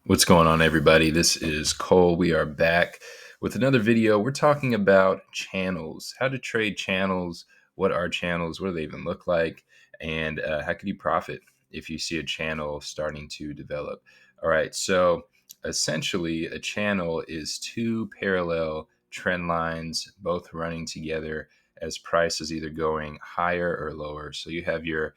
What's going on, everybody? This is Cole. We are back with another video. We're talking about channels, how to trade channels, what are channels, what do they even look like, and how can you profit if you see a channel starting to develop. All right, so essentially, a channel is two parallel trend lines, both running together as price is either going higher or lower. So you have your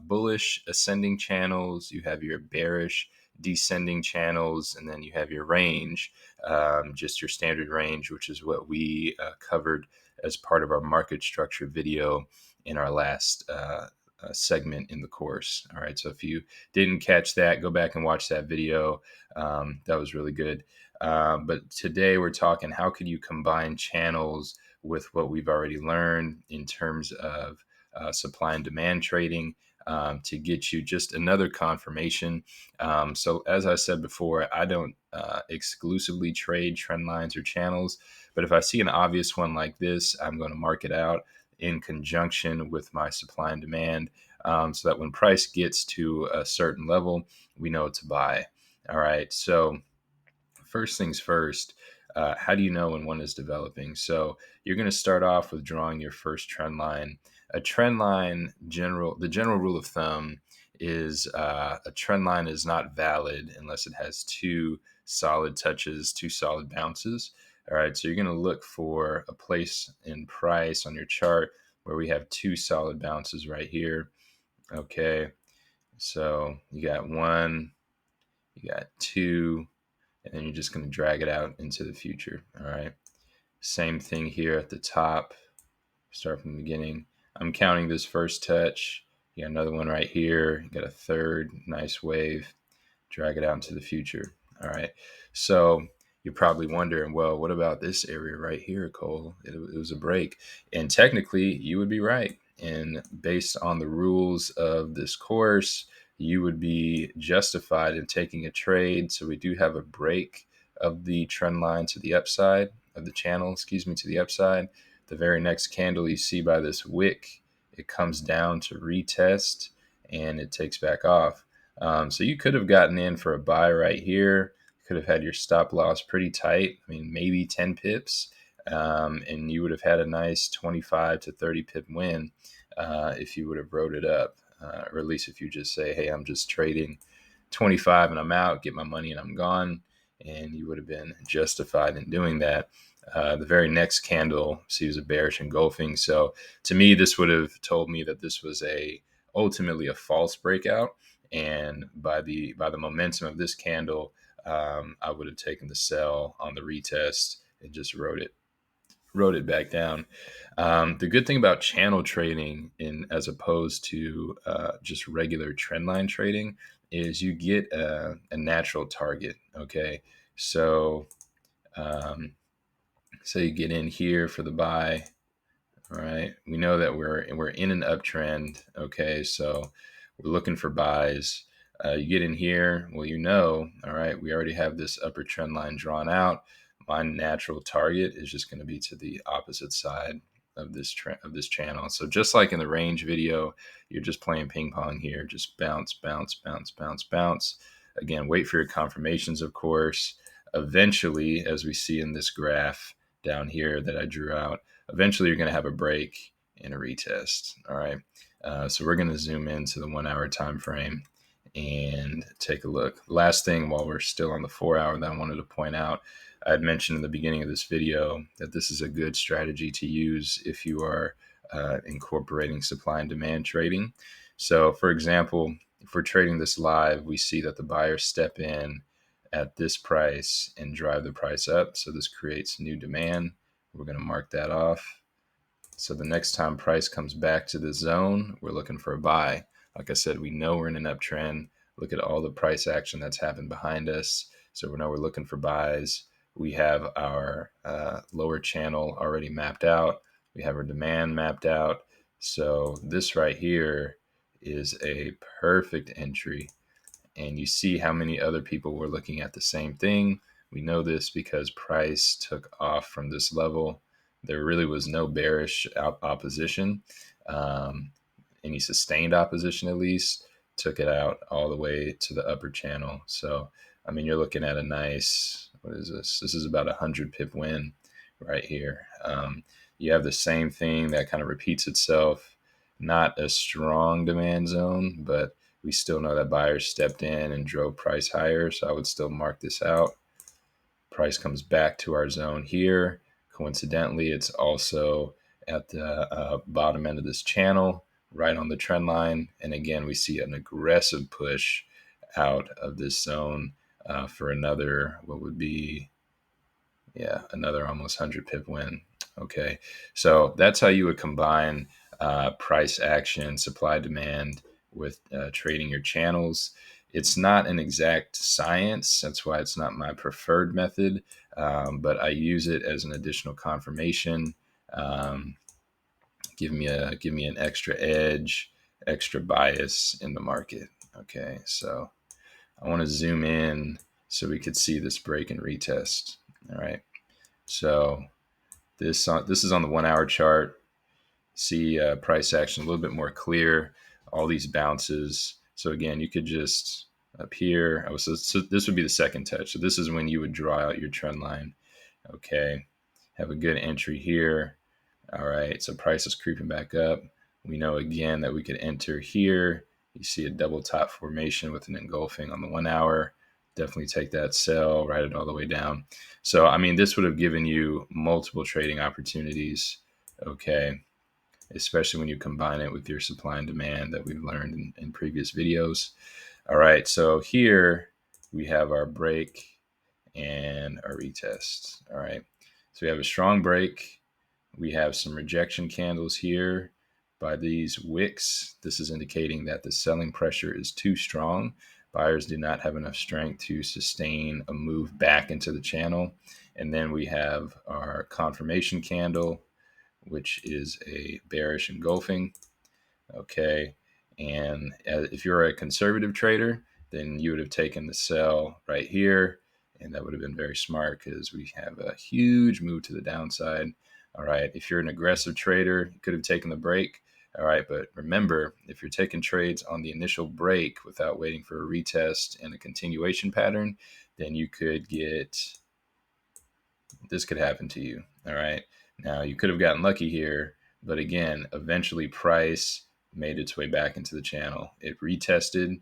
bullish ascending channels, you have your bearish descending channels, and then you have your range, just your standard range, which is what we covered as part of our market structure video in our last segment in the course. All right, so if you didn't catch that, go back and watch that video. That was really good. But today we're talking how could you combine channels with what we've already learned in terms of supply and demand trading, to get you just another confirmation. So as I said before, I don't exclusively trade trend lines or channels, but if I see an obvious one like this, I'm going to mark it out in conjunction with my supply and demand, so that when price gets to a certain level, we know to buy. All right. So first things first, how do you know when one is developing? So you're going to start off with drawing your first trend line. A trend line, the general rule of thumb is a trend line is not valid unless it has two solid touches, two solid bounces. All right, so you're going to look for a place in price on your chart where we have two solid bounces right here. Okay, so you got one, you got two, and then you're just going to drag it out into the future. All right. Same thing here at the top. Start from the beginning. I'm counting this first touch. You got another one right here. You got a third nice wave. Drag it out into the future. All right. So you're probably wondering, well, what about this area right here, Cole? It was a break. And technically, you would be right. And based on the rules of this course, you would be justified in taking a trade. So we do have a break of the trend line to the upside, of the channel, to the upside. The very next candle you see by this wick, it comes down to retest and it takes back off. So you could have gotten in for a buy right here. Could have had your stop loss pretty tight. I mean, maybe 10 pips, and you would have had a nice 25 to 30 pip win if you would have wrote it up, or at least if you just say, hey, I'm just trading 25 and I'm out, get my money and I'm gone. And you would have been justified in doing that. The very next candle sees a bearish engulfing. So to me, this would have told me that this was ultimately a false breakout. And by the momentum of this candle, I would have taken the sell on the retest and just wrote it back down. The good thing about channel trading, in as opposed to just regular trendline trading, is you get a natural target. Okay, so so you get in here for the buy. All right, we know that we're in an uptrend. Okay, so we're looking for buys. You get in here, well, all right, we already have this upper trend line drawn out. My natural target is just going to be to the opposite side of this channel. So just like in the range video, you're just playing ping pong here. Just bounce, bounce, bounce, bounce, bounce. Again, wait for your confirmations, of course. Eventually, as we see in this graph down here that I drew out, eventually you're going to have a break and a retest. All right. So we're going to zoom into the 1 hour time frame and take a look. Last thing, while we're still on the 4 hour, that I wanted to point out, I had mentioned in the beginning of this video that this is a good strategy to use if you are incorporating supply and demand trading. So for example, if we're trading this live, we see that the buyers step in at this price and drive the price up. So this creates new demand. We're going to mark that off. So the next time price comes back to the zone, we're looking for a buy. Like I said, we know we're in an uptrend. Look at all the price action that's happened behind us. So we know we're looking for buys. We have our lower channel already mapped out. We have our demand mapped out. So this right here is a perfect entry. And you see how many other people were looking at the same thing. We know this because price took off from this level. There really was no bearish opposition, any sustained opposition at least. took it out all the way to the upper channel. So, I mean, you're looking at a nice, what is this? This is about 100 pip win right here. You have the same thing that kind of repeats itself. Not a strong demand zone, but we still know that buyers stepped in and drove price higher. So I would still mark this out. Price comes back to our zone here. Coincidentally, it's also at the bottom end of this channel, right on the trend line. And again, we see an aggressive push out of this zone for another, what would be, another almost 100 pip win. Okay, so that's how you would combine price action, supply demand with trading your channels. It's not an exact science. That's why it's not my preferred method, but I use it as an additional confirmation. Um, give me an extra edge, extra bias in the market. Okay, so I want to zoom in so we could see this break and retest. All right, so this is on the 1 hour chart. See price action a little bit more clear. All these bounces. So again, you could just up here. So this would be the second touch. So this is when you would draw out your trend line. Okay, have a good entry here. All right, so price is creeping back up. We know again that we could enter here. You see a double top formation with an engulfing on the 1 hour. Definitely take that sell, write it all the way down. So, I mean, this would have given you multiple trading opportunities, okay, especially when you combine it with your supply and demand that we've learned in previous videos. All right, so here we have our break and our retest. All right, so we have a strong break. We have some rejection candles here by these wicks. This is indicating that the selling pressure is too strong. Buyers do not have enough strength to sustain a move back into the channel. And then we have our confirmation candle, which is a bearish engulfing. Okay. And if you're a conservative trader, then you would have taken the sell right here. And that would have been very smart because we have a huge move to the downside. All right. If you're an aggressive trader, you could have taken the break. All right. But remember, if you're taking trades on the initial break without waiting for a retest and a continuation pattern, then you could get, this could happen to you. All right. Now, you could have gotten lucky here, but again, eventually price made its way back into the channel. It retested.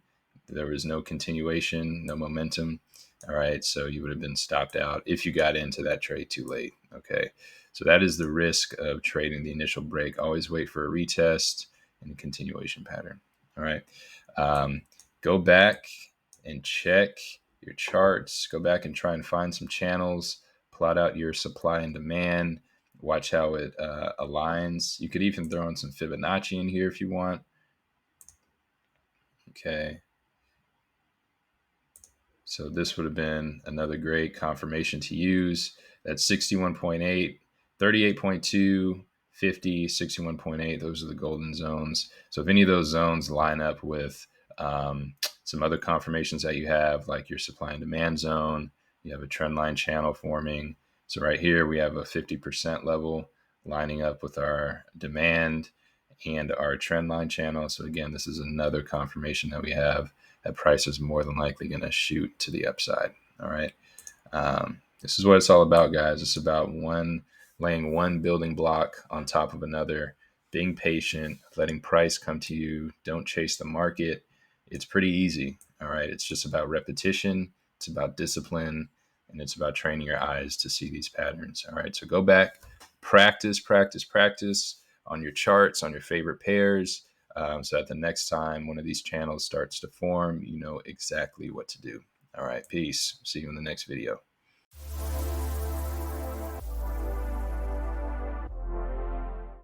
There was no continuation, no momentum. All right. So you would have been stopped out if you got into that trade too late. Okay. So that is the risk of trading the initial break. Always wait for a retest and a continuation pattern. All right. Go back and check your charts. Go back and try and find some channels, plot out your supply and demand, watch how it aligns. You could even throw in some Fibonacci in here if you want. Okay. So this would have been another great confirmation to use. That's 61.8, 38.2, 50, 61.8. Those are the golden zones. So if any of those zones line up with some other confirmations that you have, like your supply and demand zone, you have a trend line channel forming. So right here, we have a 50% level lining up with our demand and our trend line channel. So again, this is another confirmation that we have that price is more than likely going to shoot to the upside. All right. This is what it's all about, guys. It's about laying one building block on top of another, being patient, letting price come to you. Don't chase the market. It's pretty easy. All right. It's just about repetition. It's about discipline, and it's about training your eyes to see these patterns. All right. So go back, practice on your charts, on your favorite pairs. So that the next time one of these channels starts to form, you know exactly what to do. All right, peace. See you in the next video.